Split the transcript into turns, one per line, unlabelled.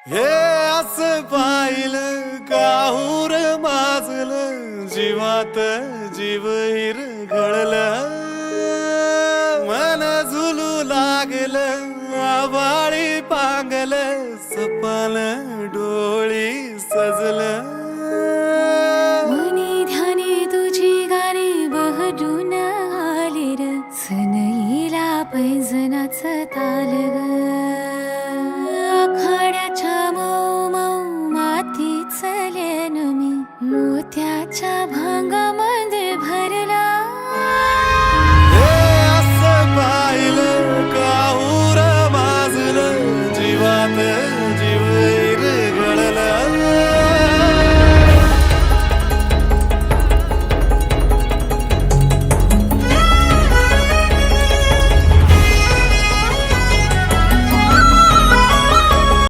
हे असं पाहिलं काहूर माजलं जीवात जीव हिरघळलं मन झुलू लागलं आभाळी पांगलं सपाल डोळी सजलं
मनी ध्यानी तुझी गाणी बहरून आली र सनईला पैंजनाचं ताल ग आखाड्याच्या मऊ मऊ मातीच लेन मी मोत्याच्या भांगामध्ये भरला
हे असं पाहिलं काहूर माजलं जीवात